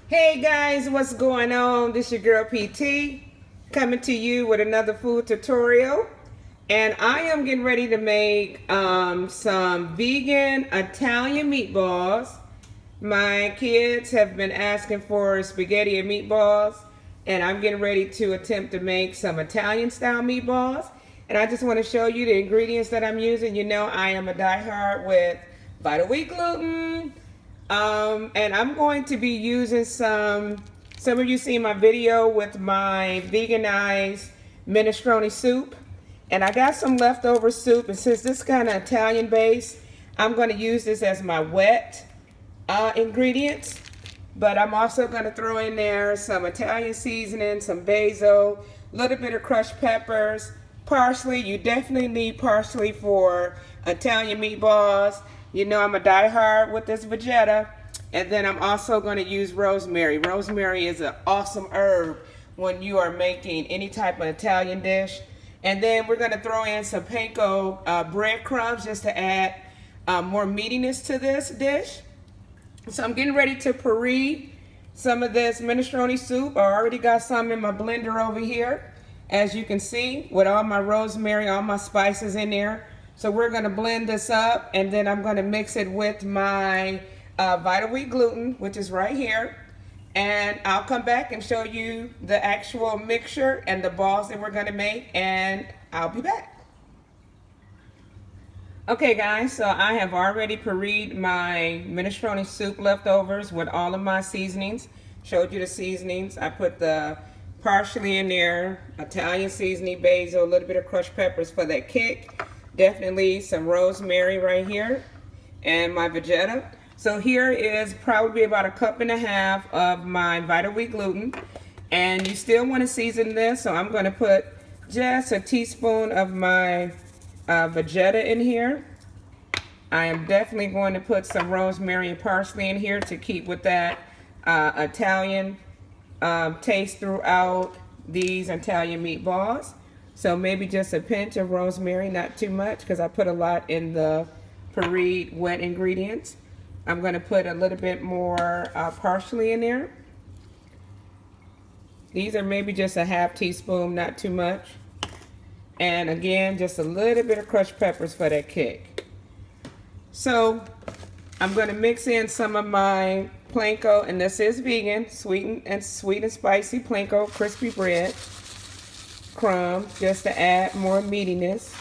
Hey guys, what's going on? This your girl PT coming to you with another food tutorial, and I am getting ready to make some vegan Italian meatballs. My kids have been asking for spaghetti and meatballs, and I'm getting ready to attempt to make some Italian style meatballs. And I just want to show you the ingredients that I'm using. You know I am a diehard with Vital Wheat gluten. And I'm going to be using some of you seen my video with my veganized minestrone soup. And I got some leftover soup, and since this is kind of Italian based, I'm going to use this as my wet ingredients. But I'm also going to throw in there some Italian seasoning, some basil, a little bit of crushed peppers, parsley. You definitely need parsley for Italian meatballs. You know I'm a diehard with this vegeta. And then I'm also going to use rosemary. Rosemary is an awesome herb when you are making any type of Italian dish. And then we're going to throw in some panko breadcrumbs just to add more meatiness to this dish. So I'm getting ready to puree some of this minestrone soup. I already got some in my blender over here, as you can see, with all my rosemary, all my spices in there. So we're going to blend this up, and then I'm going to mix it with my Vital Wheat gluten, which is right here. And I'll come back and show you the actual mixture and the balls that we're going to make, and I'll be back. Okay guys, so I have already pureed my minestrone soup leftovers with all of my seasonings. Showed you the seasonings. I put the parsley in there, Italian seasoning, basil, a little bit of crushed peppers for that kick. Definitely some rosemary right here, and my vegeta. So here is probably about 1.5 cups of my Vital Wheat gluten, and you still want to season this, so I'm going to put just a teaspoon of my vegeta in here. I am definitely going to put some rosemary and parsley in here to keep with that Italian taste throughout these Italian meatballs. So maybe just a pinch of rosemary, not too much, because I put a lot in the pureed wet ingredients. I'm going to put a little bit more parsley in there. These are maybe just a half teaspoon, not too much. And again, just a little bit of crushed peppers for that kick. So I'm going to mix in some of my panko, and this is vegan, sweet and spicy panko crispy bread crumbs, just to add more meatiness.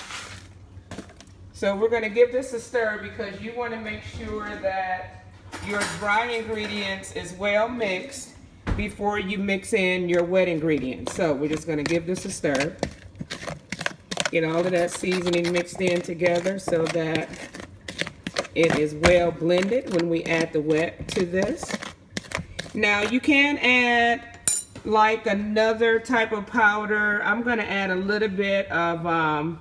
So we're going to give this a stir, because you want to make sure that your dry ingredients is well mixed before you mix in your wet ingredients. So we're just going to give this a stir. Get all of that seasoning mixed in together so that it is well blended when we add the wet to this. Now you can add like another type of powder. I'm going to add a little bit of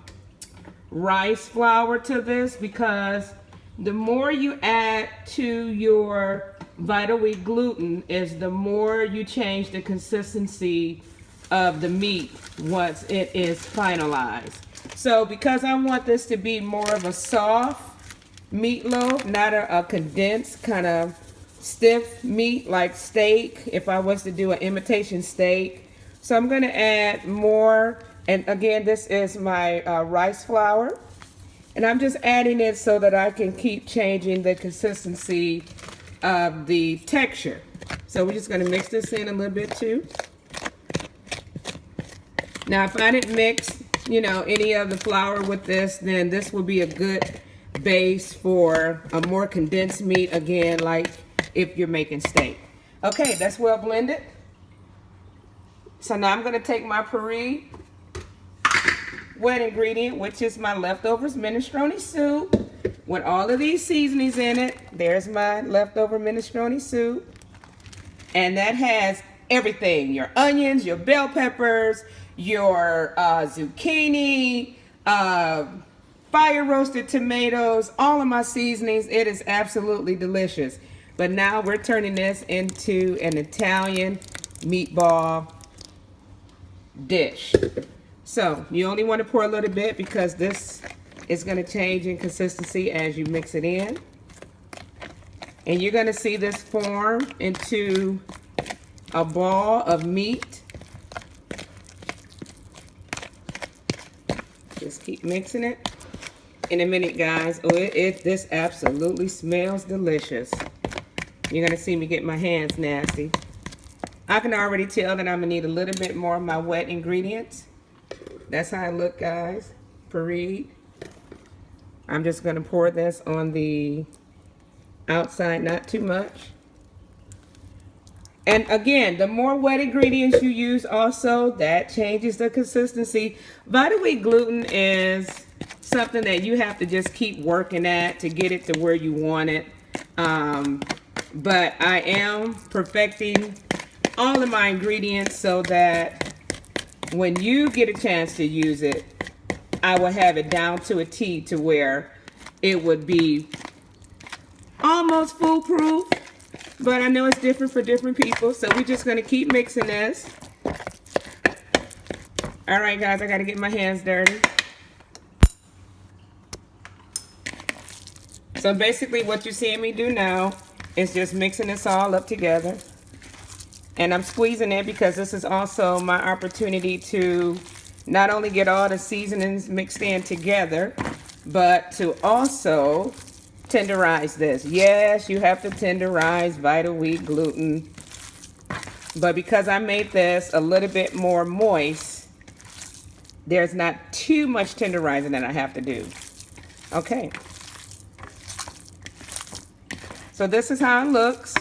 rice flour to this, because the more you add to your Vital Wheat gluten is the more you change the consistency of the meat once it is finalized. So because I want this to be more of a soft meatloaf, not a condensed kind of stiff meat like steak, if I was to do an imitation steak. So I'm going to add more, and again, this is my rice flour, and I'm just adding it so that I can keep changing the consistency of the texture. So we're just going to mix this in a little bit too. Now if I didn't mix, you know, any of the flour with this, then this will be a good base for a more condensed meat, again, like if you're making steak. Okay, that's well blended. So now I'm going to take my puree wet ingredient, which is my leftovers minestrone soup, with all of these seasonings in it. There's my leftover minestrone soup, and that has everything: your onions, your bell peppers, your zucchini, fire roasted tomatoes, all of my seasonings. It is absolutely delicious. But now we're turning this into an Italian meatball dish. So you only want to pour a little bit, because this is going to change in consistency as you mix it in. And you're going to see this form into a ball of meat. Just keep mixing it. In a minute, guys. Oh, this absolutely smells delicious. You're gonna see me get my hands nasty. I can already tell that I'm gonna need a little bit more of my wet ingredients. That's how I look, guys. Parade. I'm just gonna pour this on the outside, not too much. And again, the more wet ingredients you use also, that changes the consistency. Vital wheat gluten is something that you have to just keep working at to get it to where you want it. But I am perfecting all of my ingredients so that when you get a chance to use it, I will have it down to a T to where it would be almost foolproof. But I know it's different for different people, so we're just going to keep mixing this. All right, guys, I got to get my hands dirty. So basically what you're seeing me do now is just mixing this all up together. And I'm squeezing it because this is also my opportunity to not only get all the seasonings mixed in together, but to also tenderize this. Yes, you have to tenderize vital wheat gluten. But because I made this a little bit more moist, there's not too much tenderizing that I have to do. Okay. So this is how it looks.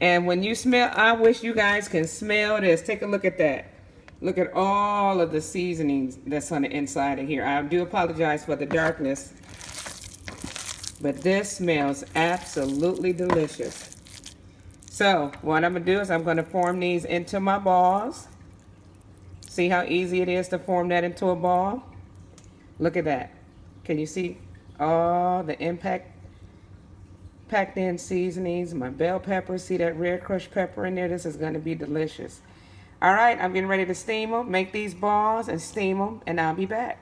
And when you smell, I wish you guys can smell this. Take a look at that. Look at all of the seasonings that's on the inside of here. I do apologize for the darkness, but this smells absolutely delicious. So what I'm gonna do is I'm gonna form these into my balls. See how easy it is to form that into a ball? Look at that. Can you see all the packed in seasonings? My bell pepper, see that red crushed pepper in there? This is gonna be delicious. All right, I'm getting ready to steam them, make these balls and steam them, and I'll be back.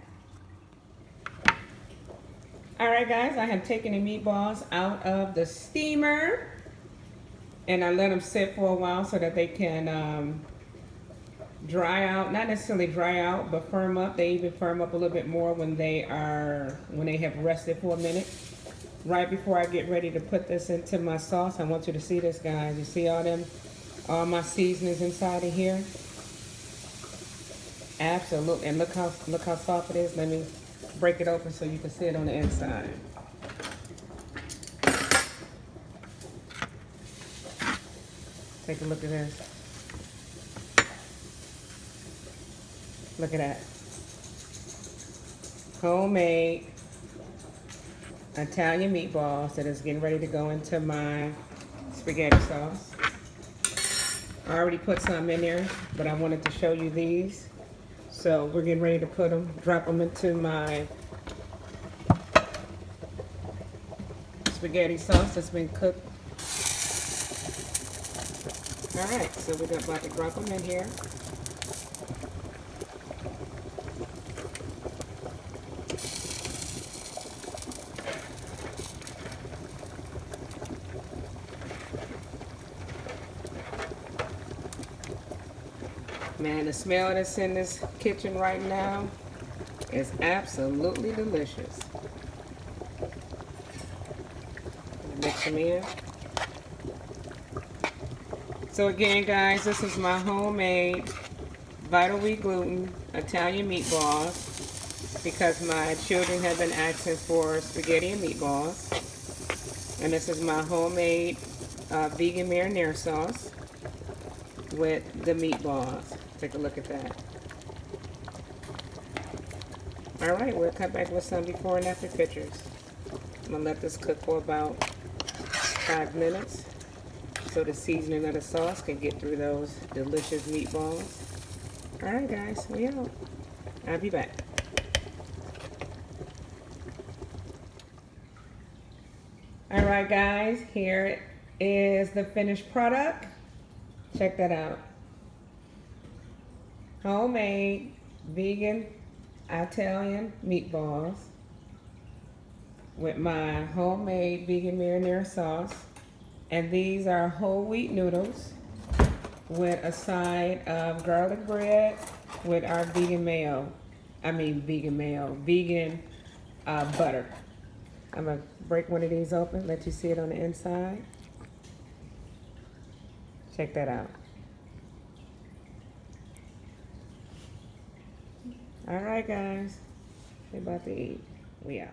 All right, guys, I have taken the meatballs out of the steamer, and I let them sit for a while so that they can dry out. Not necessarily dry out, but firm up. They even firm up a little bit more when they have rested for a minute. Right before I get ready to put this into my sauce, I want you to see this, guys. You see all my seasonings inside of here? Absolutely. And look how soft it is. Let me break it open so you can see it on the inside. Take a look at this. Look at that. Homemade Italian meatballs that is getting ready to go into my spaghetti sauce. I already put some in there, but I wanted to show you these. So we're getting ready to drop them into my spaghetti sauce that's been cooked. All right, so we're about to drop them in here. Man, the smell that's in this kitchen right now is absolutely delicious. Mix them in. So again, guys, this is my homemade vital wheat gluten Italian meatballs because my children have been asking for spaghetti and meatballs. And this is my homemade vegan marinara sauce with the meatballs. Take a look at that. All right, we'll come back with some before and after pictures. I'm gonna let this cook for about 5 minutes so the seasoning of the sauce can get through those delicious meatballs. All right, guys, we out. I'll be back. All right, guys, here is the finished product. Check that out. Homemade vegan Italian meatballs with my homemade vegan marinara sauce And these are whole wheat noodles with a side of garlic bread with our vegan mayo. Vegan butter. I'm gonna break one of these open, let you see it on the inside. Check that out. All right, guys, we're about to eat. We out.